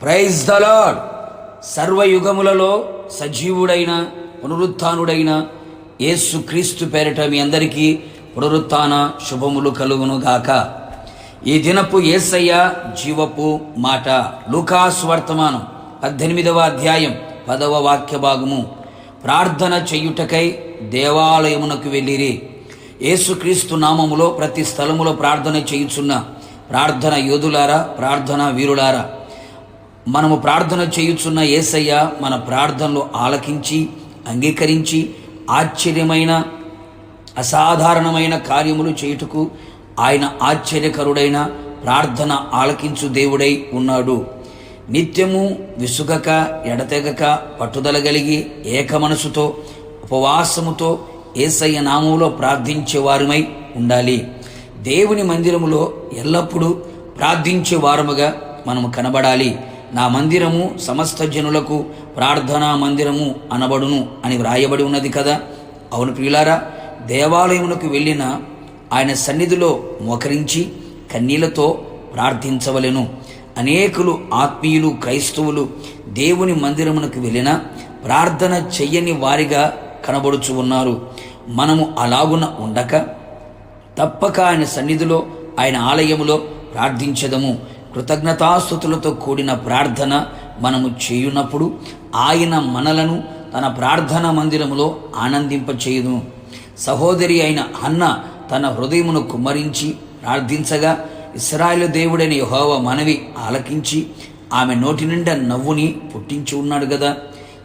Praise the lord. సర్వయుగములలో సజీవుడైన పునరుత్థానుడైన యేసు క్రీస్తు పేరిట మీ అందరికీ పునరుత్థాన శుభములు కలుగునుగాక. ఈ దినపు యేసయ్య జీవపు మాట లూకాసు వర్తమానం 18వ అధ్యాయం 10వ వాక్య భాగము. ప్రార్థన చెయ్యుటకై దేవాలయమునకు వెళ్ళిరి. యేసుక్రీస్తు నామములో ప్రతి స్థలములో ప్రార్థన చేయుచున్న ప్రార్థన యోధులారా, ప్రార్థన వీరులారా, మనము ప్రార్థన చేయుచున్న యేసయ్య మన ప్రార్థనలు ఆలకించి అంగీకరించి ఆశ్చర్యమైన అసాధారణమైన కార్యములు చేయుటకు ఆయన ఆశ్చర్యకరుడైన ప్రార్థన ఆలకించు దేవుడై ఉన్నాడు. నిత్యము విసుగక ఎడతెగక పట్టుదల కలిగి ఏక మనసుతో ఉపవాసముతో యేసయ్య నామములో ప్రార్థించే వారమై ఉండాలి. దేవుని మందిరములో ఎల్లప్పుడూ ప్రార్థించే వారముగా మనము కనబడాలి. నా మందిరము సమస్త జనులకు ప్రార్థనా మందిరము అనబడును అని వ్రాయబడి ఉన్నది కదా. అవును ప్రియులారా, దేవాలయమునకు వెళ్ళిన ఆయన సన్నిధిలో మోకరించి కన్నీళ్లతో ప్రార్థించవలెను. అనేకులు ఆత్మీయులు క్రైస్తవులు దేవుని మందిరమునకు వెళ్ళిన ప్రార్థన చెయ్యని వారిగా కనబడుచు ఉన్నారు. మనము అలాగున ఉండక తప్పక ఆయన సన్నిధిలో ఆయన ఆలయములో ప్రార్థించదము. కృతజ్ఞతాస్తుతులతో కూడిన ప్రార్థన మనము చేయునప్పుడు ఆయన మనలను తన ప్రార్థనా మందిరములో ఆనందింపచేయును. సహోదరి అయిన హన్న తన హృదయమును కుమ్మరించి ప్రార్థించగా ఇశ్రాయేలు దేవుడైన యెహోవా మనవి ఆలకించి ఆమె నోటి నిండా నవ్వుని పుట్టించి ఉన్నాడు కదా.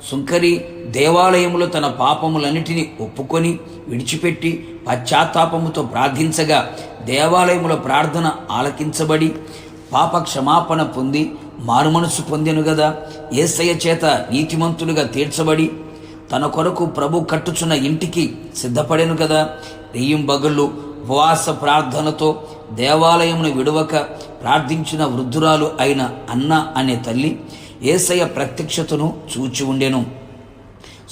సుంకరి దేవాలయములో తన పాపములన్నిటినీ ఒప్పుకొని విడిచిపెట్టి పశ్చాత్తాపముతో ప్రార్థించగా దేవాలయములో ప్రార్థన ఆలకించబడి పాప క్షమాపణ పొంది మారుమనసు పొందెను గదా. యేసయ్య చేత నీతిమంతులుగా తీర్చబడి తన కొరకు ప్రభు కట్టుచున్న ఇంటికి సిద్ధపడెను కదా. రెయ్యింబగళ్ళు ఉపవాస ప్రార్థనతో దేవాలయమును విడవక ప్రార్థించిన వృద్ధురాలు అయిన అన్న అనే తల్లి యేసయ్య ప్రత్యక్షతను చూచి ఉండెను.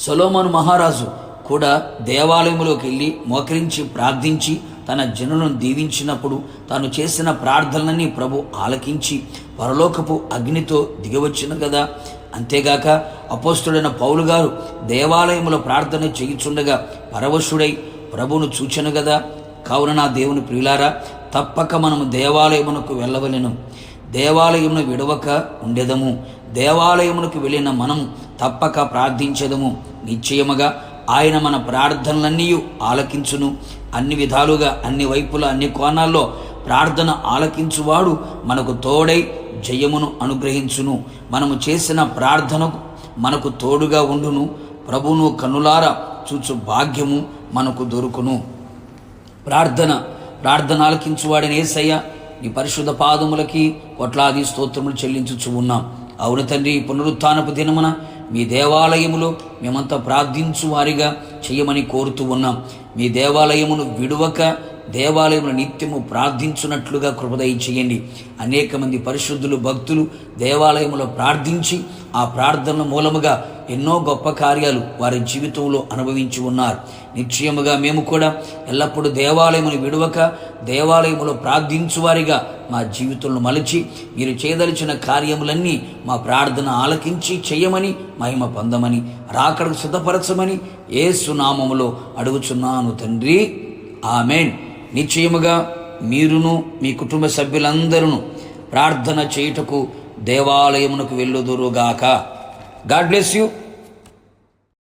సొలొమోను మహారాజు కూడా దేవాలయములోకి వెళ్ళి మోకరించి ప్రార్థించి తన జనులను దీవించినప్పుడు తాను చేసిన ప్రార్థనలన్నీ ప్రభు ఆలకించి పరలోకపు అగ్నితో దిగవచ్చును కదా. అంతేగాక అపోస్తుడైన పౌలు గారు దేవాలయములో ప్రార్థన చేయుచుండగా పరవశుడై ప్రభువును చూచెను కదా. కావున నా దేవుని ప్రియులారా, తప్పక మనము దేవాలయమునకు వెళ్ళవలెను. దేవాలయమును విడవక ఉండెదము. దేవాలయమునకు వెళ్ళిన మనము తప్పక ప్రార్థించెదము. నిశ్చయముగా ఆయన మన ప్రార్థనలన్నీ ఆలకించును. అన్ని విధాలుగా, అన్ని వైపులా, అన్ని కోణాల్లో ప్రార్థన ఆలకించువాడు మనకు తోడై జయమును అనుగ్రహించును. మనము చేసిన ప్రార్థనకు మనకు తోడుగా ఉండును. ప్రభువును కన్నులారా చూచు భాగ్యము మనకు దొరుకును. ప్రార్థన ఆలకించువాడని యేసయ్య నీ పరిశుద్ధ పాదములకి కోట్లాది స్తోత్రములు చెల్లించుచు ఉన్నాం. అవును తండ్రి, పునరుత్థానపు దినమున మీ దేవాలయములో మేమంతా ప్రార్థించు వారిగా చేయమని కోరుతూ ఉన్నాం. మీ దేవాలయమును విడువక దేవాలయమును నిత్యము ప్రార్థించున్నట్లుగా కృపదయ చేయండి. అనేక మంది పరిశుద్ధులు భక్తులు దేవాలయములో ప్రార్థించి ఆ ప్రార్థన మూలముగా ఎన్నో గొప్ప కార్యాలు వారి జీవితంలో అనుభవించి ఉన్నారు. నిశ్చయముగా మేము కూడా ఎల్లప్పుడూ దేవాలయమును విడవక దేవాలయములో ప్రార్థించువారిగా మా జీవితంలో మలచి మీరు చేయదలిచిన కార్యములన్నీ మా ప్రార్థన ఆలకించి చేయమని మహిమ పొందమని రాకడకు సిద్ధపరచమని యేసు నామములో అడుగుచున్నాను తండ్రి, ఆమేన్. నిశ్చయముగా మీరును మీ కుటుంబ సభ్యులందరూ ప్రార్థన చేయుటకు దేవాలయమునకు వెళ్ళుదురుగాక. God bless you.